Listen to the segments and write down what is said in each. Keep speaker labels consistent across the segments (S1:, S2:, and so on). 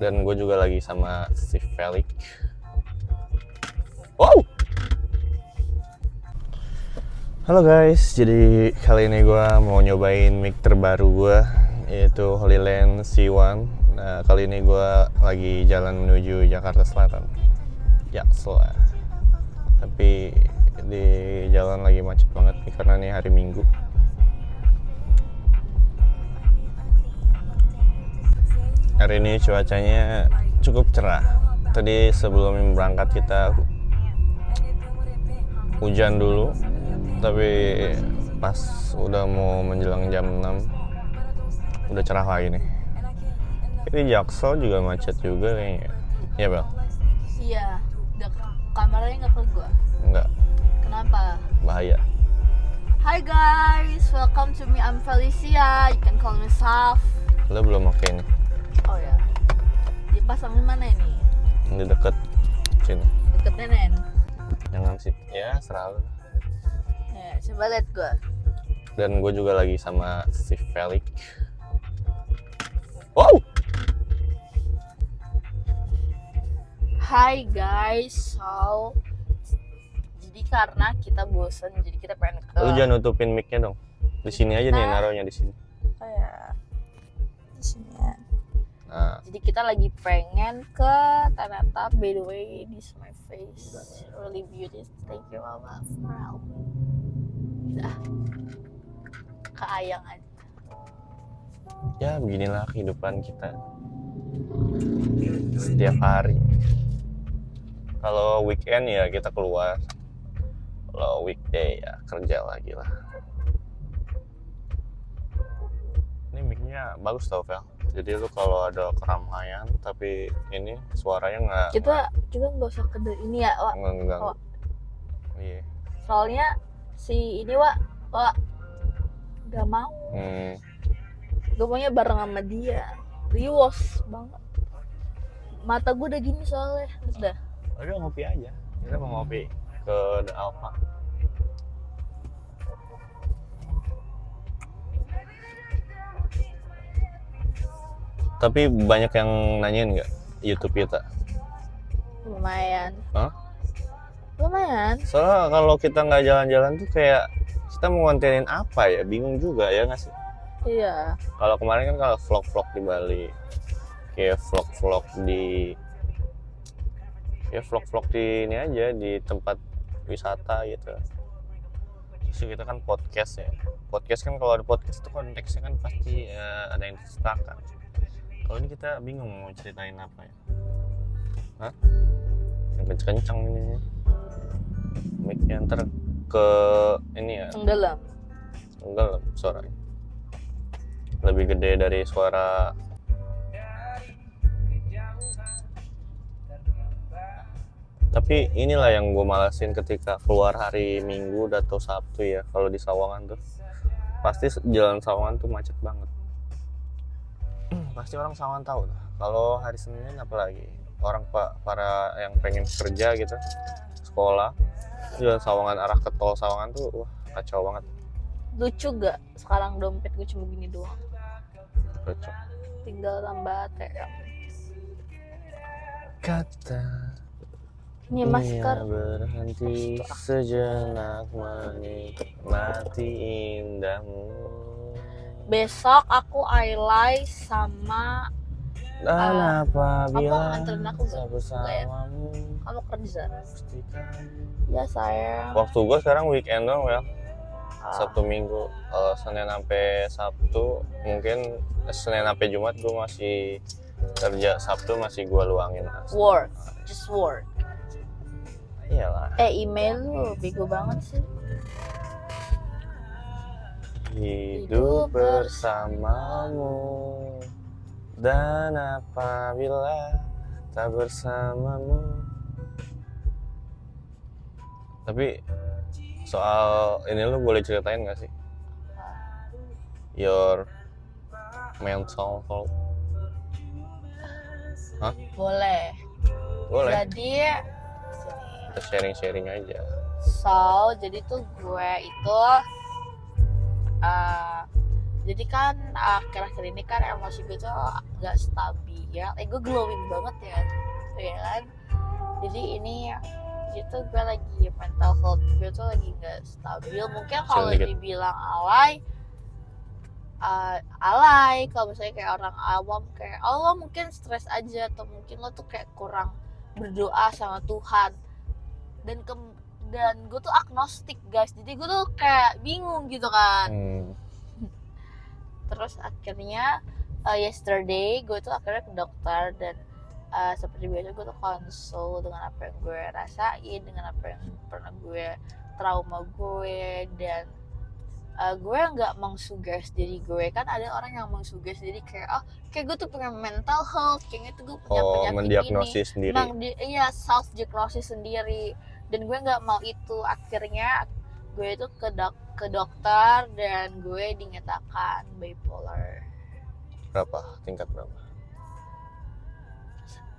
S1: Dan gue juga lagi sama si Felix. Wow. Halo guys, jadi kali ini gue mau nyobain mic terbaru gue, yaitu Holyland C1. Nah, kali ini gue lagi jalan menuju Jakarta Selatan, Jaksel. Tapi di jalan lagi macet banget nih karena ini hari Minggu. Hari ini cuacanya cukup cerah. Tadi sebelum berangkat kita hujan dulu, tapi pas udah mau menjelang jam 6 udah cerah lagi nih. Ini Jaksel juga macet juga kayaknya. Iya Bel?
S2: Iya, kameranya nggak ke gua.
S1: Enggak,
S2: Kenapa?
S1: bahaya.
S2: Hi guys, welcome to me. I'm Felicia. You can call me Saf.
S1: Lo belum oke nih,
S2: Oh ya, dipasang di mana ini?
S1: di deket sini.
S2: Deket Nenen.
S1: Jangan sih, ya serah lo.
S2: Ya, coba lihat gua.
S1: Dan gue juga lagi sama si Felix. Wow.
S2: Hi guys, so jadi karena kita bosan, jadi kita pengen ke.
S1: Lu jangan nutupin mic-nya dong. Di sini aja nih,
S2: Nah.
S1: naruhnya di sini.
S2: Oh ya, di sini ya.
S1: Nah,
S2: Jadi kita lagi pengen ke Tanata. By the way, this is my face, really beautiful. Thank you mama for helping. Udah, keayang aja.
S1: ya beginilah kehidupan kita setiap hari. Kalau weekend ya kita keluar, kalau weekday ya kerja lagi lah. Ini mic-nya bagus tau Vel. Jadi lu kalau ada keramaian tapi ini suaranya
S2: Kita nggak usah ke ini ya, Wak.
S1: nggak ngeganggu.
S2: Wak.
S1: Iya.
S2: Soalnya si ini Wak nggak mau. Gue maunya bareng sama dia. Riwos banget. Mata gue udah gini soalnya. Udah.
S1: Udah ngopi aja. Kita mau ngopi ke The Alpha. Tapi banyak yang nanyain nggak YouTube kita?
S2: Lumayan.
S1: Hah?
S2: Lumayan.
S1: Soalnya kalau kita nggak jalan-jalan tuh kayak kita mau ngontenin apa ya? Bingung juga ya nggak sih?
S2: Iya.
S1: Kalau kemarin kan kalau vlog-vlog di Bali, kayak vlog-vlog di ini aja di tempat wisata gitu. Terus kita kan podcast ya. Podcast kan kalau ada podcast itu konteksnya kan pasti ada yang diceritakan. Kalau ini kita bingung mau ceritain apa ya. Hah? Yang kenceng-kenceng ini. Mic-nya ntar ke ini ya.
S2: Tenggelam.
S1: Enggak suaranya. Lebih gede dari suara. Tapi inilah yang gue malasin ketika keluar hari Minggu atau Sabtu ya. Kalau di Sawangan tuh pasti jalan Sawangan tuh macet banget. Pasti orang Sawangan tahu lah. Kalau hari Senin apalagi orang para yang pengen kerja gitu, sekolah, jalan Sawangan arah ke tol Sawangan tuh wah kacau banget.
S2: Lucu gak? Sekarang dompet gue cuma gini doang.
S1: Kacau.
S2: Tinggal tambah ATM.
S1: Kata
S2: Ini masker.
S1: ia berhenti sejenak menikmati indahmu.
S2: Besok aku eyeliner sama
S1: Dan apabila
S2: anterin aku
S1: tak
S2: gak?
S1: bersamamu
S2: Kamu kerja.
S1: pastikan.
S2: Ya sayang.
S1: Waktu gue sekarang weekend dong ya, Sabtu Minggu. Kalau Senin sampai Sabtu mungkin Senin sampai Jumat gue masih kerja, Sabtu masih gue luangin.
S2: Work. Just work.
S1: Iyalah.
S2: Email lu bego banget sih.
S1: Hidup bersamamu dan apabila tak bersamamu. Tapi soal ini lu boleh ceritain gak sih? Your mental health. Hah?
S2: Boleh.
S1: Boleh.
S2: Jadi
S1: Kita sharing-sharing aja.
S2: so jadi tuh gue itu Jadi kan akhir-akhir ini kan emosi gue tuh gak stabil ya. Gue glowing banget ya kan. Jadi ini gitu gue lagi mental health gue tuh lagi gak stabil. Mungkin kalau dibilang alay kalau misalnya kayak orang awam kayak lo mungkin stres aja, atau mungkin lo tuh kayak kurang berdoa sama Tuhan. Dan gue tuh agnostik guys, jadi gue tuh kayak bingung gitu kan. Terus akhirnya yesterday gue tuh akhirnya ke dokter, dan seperti biasa gue tuh konsul dengan apa yang gue rasain, dengan apa yang pernah gue trauma gue, dan gue nggak mengsuggest diri gue. Kan ada orang yang mengsuggest diri kayak kayak gue tuh punya mental health, kayaknya tuh gue punya penyakit
S1: mendiagnosis
S2: ini
S1: sendiri.
S2: Iya, self diagnosis sendiri, dan gue nggak mau itu. Akhirnya gue itu ke dokter, dan gue dinyatakan bipolar.
S1: Tingkat berapa?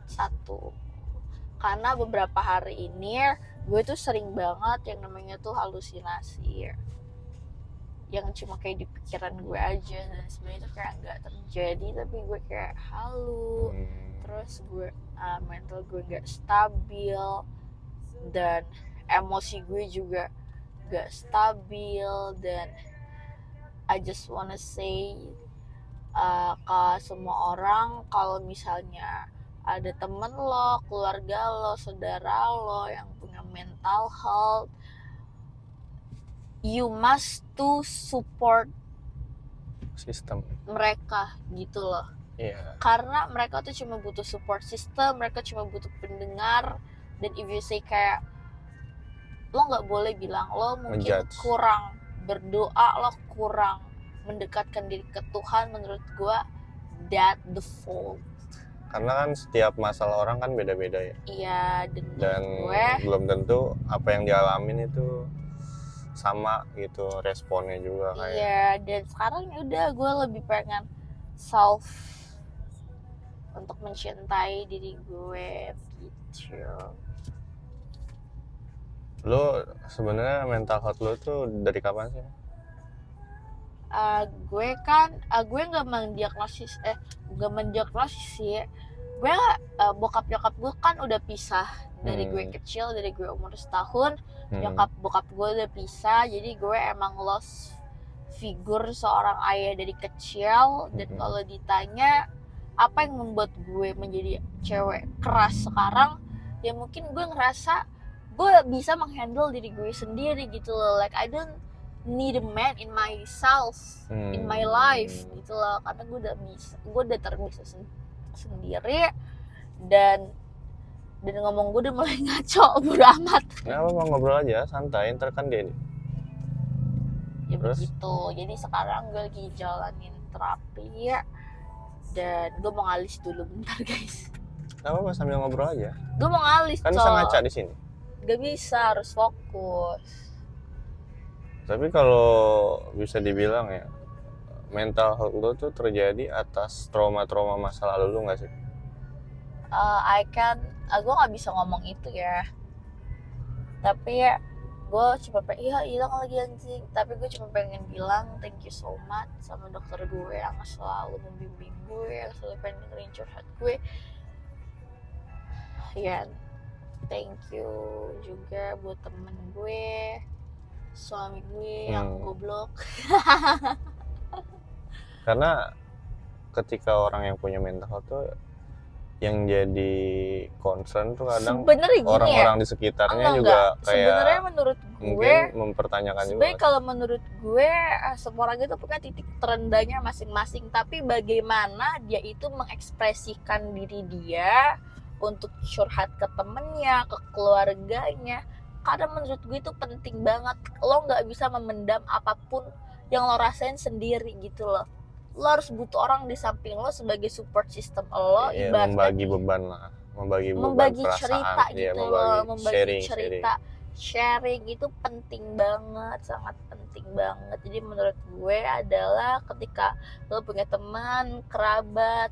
S2: 1. Karena beberapa hari ini gue tuh sering banget yang namanya tuh halusinasi, yang cuma kayak di pikiran gue aja, dan sebenarnya itu kayak nggak terjadi, tapi gue kayak halu. Terus gue mental gue nggak stabil, dan emosi gue juga nggak stabil. Dan I just wanna say ke semua orang, kalau misalnya ada temen lo, keluarga lo, saudara lo yang punya mental health, you must to support
S1: sistem
S2: mereka gitu loh. Karena mereka tuh cuma butuh support system, mereka cuma butuh pendengar. Dan if you say kayak lo nggak boleh bilang lo mungkin kurang berdoa, lo kurang mendekatkan diri ke Tuhan, menurut gue that the fault.
S1: Karena kan setiap masalah orang kan beda-beda ya.
S2: Iya, dan gue
S1: belum tentu apa yang dialamin itu sama gitu responnya juga kayak.
S2: Iya, dan sekarang udah gue lebih pengen self untuk mencintai diri gue gitu.
S1: Lo sebenarnya mental health lo tuh dari kapan sih?
S2: Gue nggak mendiagnosis sih. Gue bokap nyokap gue kan udah pisah dari gue kecil, dari gue umur setahun. Nyokap bokap gue udah pisah, jadi gue emang lost figur seorang ayah dari kecil. Dan kalau ditanya apa yang membuat gue menjadi cewek keras sekarang, ya mungkin gue ngerasa gue bisa menghandle diri gue sendiri gitu loh. Like I don't need a man in myself, in my life gitu loh. Karena gue udah terbiasa sendiri. Dan ngomong gue udah mulai ngaco, bodo amat.
S1: Nggak apa-apa, ngobrol aja santai, ntar kan dia
S2: ya begitu. Jadi sekarang gue lagi jalanin terapi ya, dan gue mau ngalis dulu bentar guys.
S1: Nggak apa-apa, sambil ngobrol aja.
S2: Gue mau ngalis
S1: kan bisa ngaca di sini.
S2: Gak bisa, harus fokus.
S1: Tapi kalau bisa dibilang ya, mental health lo tuh terjadi atas trauma-trauma masa lalu lo nggak sih?
S2: Gue nggak bisa ngomong itu ya. Tapi ya, gue cuma hilang lagi anjing. Tapi gue cuma pengen bilang thank you so much sama dokter gue yang selalu membimbing gue, yang selalu pengen dengerin curhat gue. Ya, thank you juga buat temen gue, suami gue yang goblok.
S1: Karena ketika orang yang punya mental health tuh yang jadi concern tuh kadang orang-orang di sekitarnya juga kayak
S2: sebenarnya menurut gue
S1: mungkin mempertanyakan juga.
S2: Sebenarnya kalau menurut gue semua orang itu punya titik terendahnya masing-masing, tapi bagaimana dia itu mengekspresikan diri dia untuk curhat ke temennya, ke keluarganya. Karena menurut gue itu penting banget. Lo nggak bisa memendam apapun yang lo rasain sendiri gitu loh. Lo harus butuh orang di samping lo sebagai support system lo.
S1: Ibaratnya membagi beban lah, membagi
S2: cerita gitu loh, membagi
S1: cerita.
S2: Sharing itu penting banget, sangat penting banget. Jadi menurut gue adalah ketika lo punya teman, kerabat,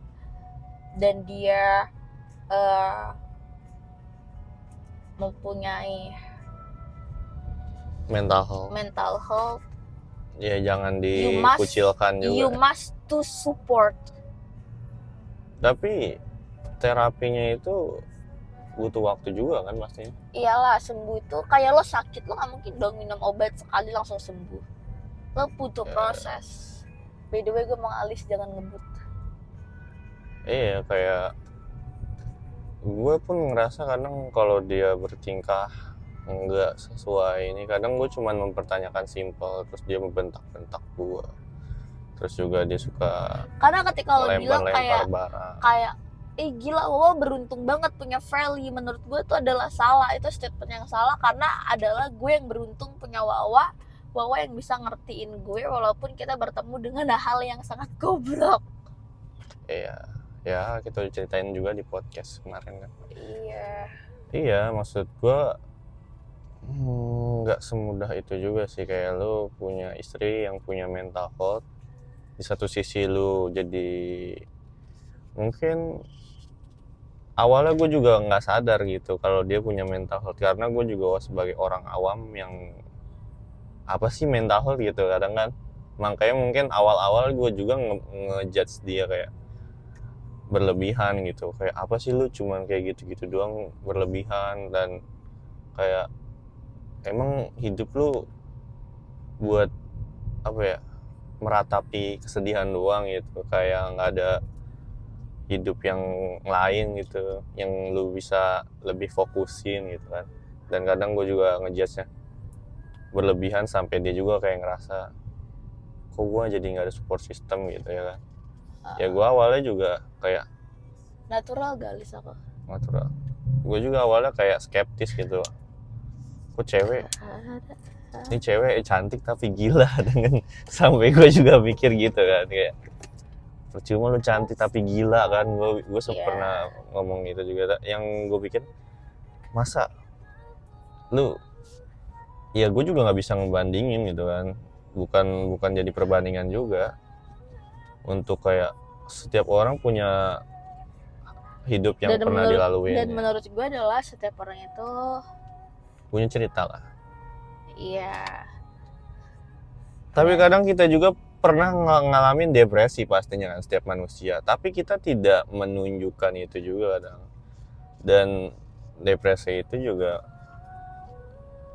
S2: dan dia mempunyai
S1: mental health, Ya jangan
S2: You must-
S1: dikucilkan juga.
S2: You must to support.
S1: Tapi terapinya itu butuh waktu juga kan pastinya.
S2: Iyalah, sembuh itu kayak lo sakit, lo gak mungkin dong minum obat sekali langsung sembuh. Lo butuh proses. By the way, gue mau alis, jangan ngebut.
S1: Iya, kayak gue pun ngerasa kadang kalau dia bertingkah nggak sesuai ini, kadang gue cuman mempertanyakan simpel, terus dia membentak-bentak gue. Terus juga dia suka
S2: Karena ketika lo bilang
S1: lempar-lempar barang.
S2: kayak gila, Wawa beruntung banget punya Feli, menurut gue itu adalah salah. Itu statement yang salah, karena adalah gue yang beruntung punya Wawa yang bisa ngertiin gue walaupun kita bertemu dengan hal yang sangat goblok.
S1: Iya, ya kita ceritain juga di podcast kemarin kan.
S2: Iya,
S1: Maksud gue nggak semudah itu juga sih. Kayak lu punya istri yang punya mental health, di satu sisi lu jadi mungkin awalnya gue juga nggak sadar gitu kalau dia punya mental health, karena gue juga sebagai orang awam yang apa sih mental health gitu kadang kan. Makanya mungkin awal-awal gue juga ngejudge dia kayak berlebihan gitu, kayak apa sih lu cuman kayak gitu-gitu doang, berlebihan. Dan kayak emang hidup lu buat apa ya, meratapi kesedihan doang gitu, kayak nggak ada hidup yang lain gitu yang lu bisa lebih fokusin gitu kan. Dan kadang gue juga ngejudge-nya berlebihan sampai dia juga kayak ngerasa kok gue jadi nggak ada support system gitu ya kan. Ya gue awalnya juga kayak
S2: natural galis aku.
S1: natural, gue juga awalnya kayak skeptis gitu, kok cewek ini cewek cantik tapi gila dengan sampai gue juga pikir gitu kan, kayak percuma lu cantik tapi gila kan. Gue pernah ngomong itu juga, yang gue pikir masa lu, ya gue juga nggak bisa ngebandingin gitu kan, bukan jadi perbandingan juga. Untuk kayak setiap orang punya hidup yang pernah dilalui,
S2: dan menurut gue adalah setiap orang itu
S1: punya cerita lah.
S2: Iya.
S1: Tapi kadang kita juga pernah ngalamin depresi pastinya kan, setiap manusia. Tapi kita tidak menunjukkan itu juga kadang. Dan depresi itu juga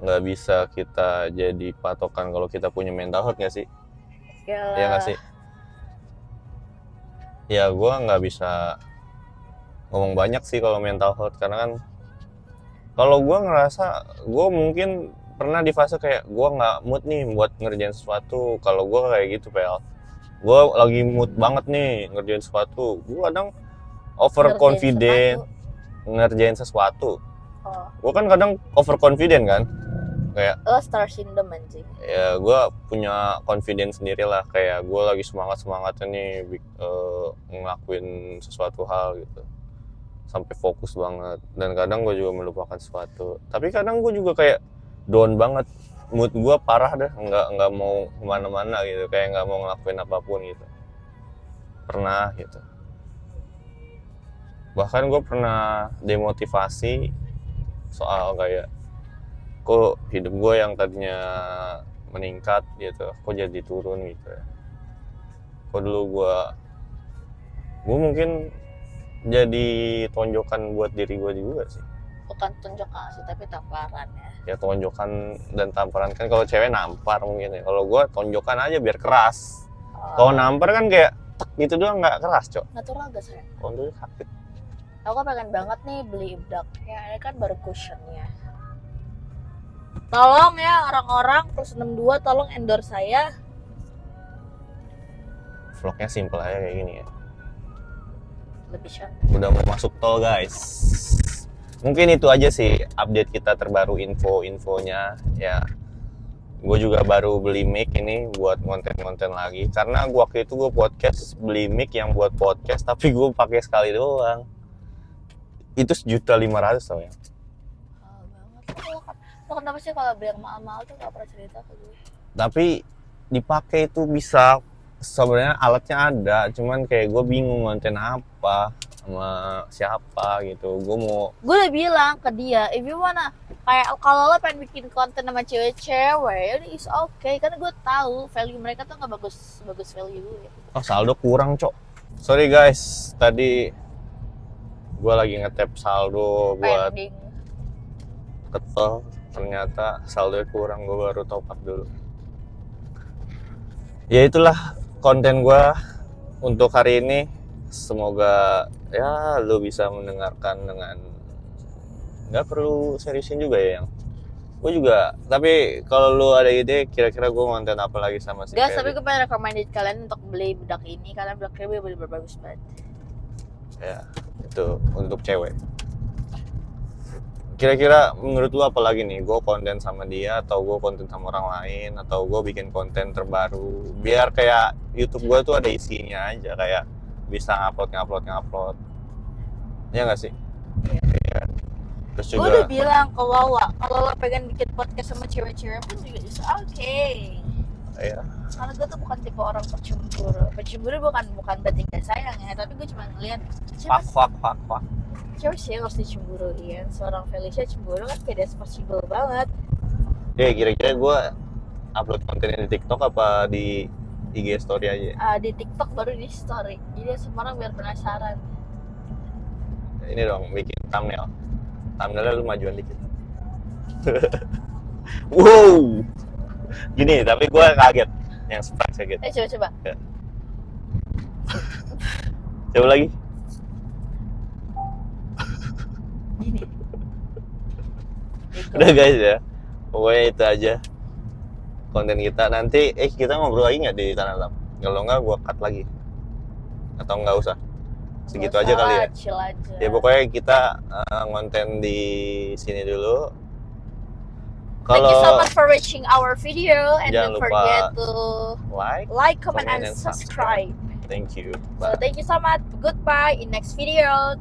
S1: nggak bisa kita jadi patokan kalau kita punya mental health nggak sih? Iya nggak sih? Ya gue nggak bisa ngomong banyak sih kalau mental health, karena kan kalau gue ngerasa gue mungkin pernah di fase kayak gue nggak mood nih buat ngerjain sesuatu. Kalau gue kayak gitu Pel, gue lagi mood banget nih ngerjain sesuatu, gue kadang overconfident ngerjain sesuatu. Gue kan kadang overconfident kan, kayak
S2: star syndrome anjing.
S1: Ya gue punya confidence sendiri lah, kayak gue lagi semangatnya nih ngelakuin sesuatu hal gitu sampai fokus banget. Dan kadang gue juga melupakan sesuatu, tapi kadang gue juga kayak down banget, mood gue parah dah, nggak mau kemana-mana gitu, kayak nggak mau ngelakuin apapun gitu. Pernah gitu, bahkan gue pernah demotivasi soal kayak kok hidup gue yang tadinya meningkat gitu kok jadi turun gitu ya. Kok dulu gue mungkin jadi tonjokan buat diri gue juga sih.
S2: Bukan tonjokan sih, tapi tamparan ya.
S1: Ya tonjokan dan tamparan kan, kalau cewek nampar mungkin ya, kalau gue tonjokan aja biar keras. Kalau nampar kan kayak tek gitu doang, nggak keras cok.
S2: Natural gak sayang?
S1: Kontur sakit.
S2: Aku pengen banget nih beli bedak-nya, ini kan baru cushionnya. Tolong ya orang-orang plus 62 tolong endorse saya.
S1: Vlognya simple aja kayak gini ya.
S2: Lebih short.
S1: Udah mau masuk tol guys. Mungkin itu aja sih update kita terbaru, info-infonya ya. Gue juga baru beli mic ini buat konten-konten lagi, karena waktu itu gue podcast beli mic yang buat podcast tapi gue pakai sekali doang. Itu 1.500.000 tau ya.
S2: Lo kenapa sih kalau beli yang mahal-mahal tuh gak pernah cerita ke gue?
S1: Tapi dipakai itu bisa, sebenarnya alatnya ada, cuman kayak gue bingung konten apa. sama siapa gitu.
S2: Gue udah bilang ke dia, if you wanna kayak kalau lo pengen bikin konten sama cewek-cewek, ya udah is okay, karena gue tahu value mereka tuh nggak bagus value gue.
S1: Oh, saldo kurang, Cok. Sorry guys, tadi gue lagi ngetap saldo buat
S2: Pending.
S1: ketol, ternyata saldonya kurang, gue baru top up dulu. Ya itulah konten gue untuk hari ini. Semoga ya lu bisa mendengarkan dengan nggak perlu seriusin juga ya yang gue juga. Tapi kalau lu ada ide kira-kira gue konten apa lagi sama si
S2: Guys,
S1: Ferry,
S2: tapi gue pengen recommended kalian untuk beli bedak ini karena bedaknya bener-bener bagus banget.
S1: ya itu untuk cewek. Kira-kira menurut lu apa lagi nih, gue konten sama dia atau gue konten sama orang lain atau gue bikin konten terbaru biar kayak YouTube gue tuh ada isinya aja, kayak bisa ngupload ya nggak sih? Iya. Terus
S2: Gue udah
S1: juga
S2: bilang ke Wawa, kalau lo pengen bikin podcast sama cewek-cewek pun juga is okay.
S1: ya
S2: Karena gue tuh bukan tipe orang pecemburu bukan berarti gak sayang ya, tapi gue cuma ngeliat
S1: fuck
S2: cewek sih harus dicemburuin. Seorang Felicia cemburu kan kayak that's possible banget.
S1: kira-kira gue upload kontennya di TikTok apa di IG story aja?
S2: Di TikTok baru di story, jadi semua orang biar penasaran.
S1: Ini dong bikin thumbnailnya lu majuan dikit. Wow, gini tapi gue kaget, yang stuck kaget.
S2: Coba
S1: Coba lagi.
S2: gini.
S1: Udah guys ya, pokoknya itu aja konten kita. Nanti kita ngobrol lagi nggak di Tanah Lam? Kalau nggak gue cut lagi atau nggak usah, segitu aja kali ya.
S2: Chill aja.
S1: Ya pokoknya kita ngonten di sini dulu.
S2: Thank you so
S1: Kalau
S2: much for watching our video and
S1: jangan
S2: don't
S1: lupa
S2: forget to
S1: like,
S2: comment, and subscribe.
S1: Thank you.
S2: So thank you so much. Goodbye in next video.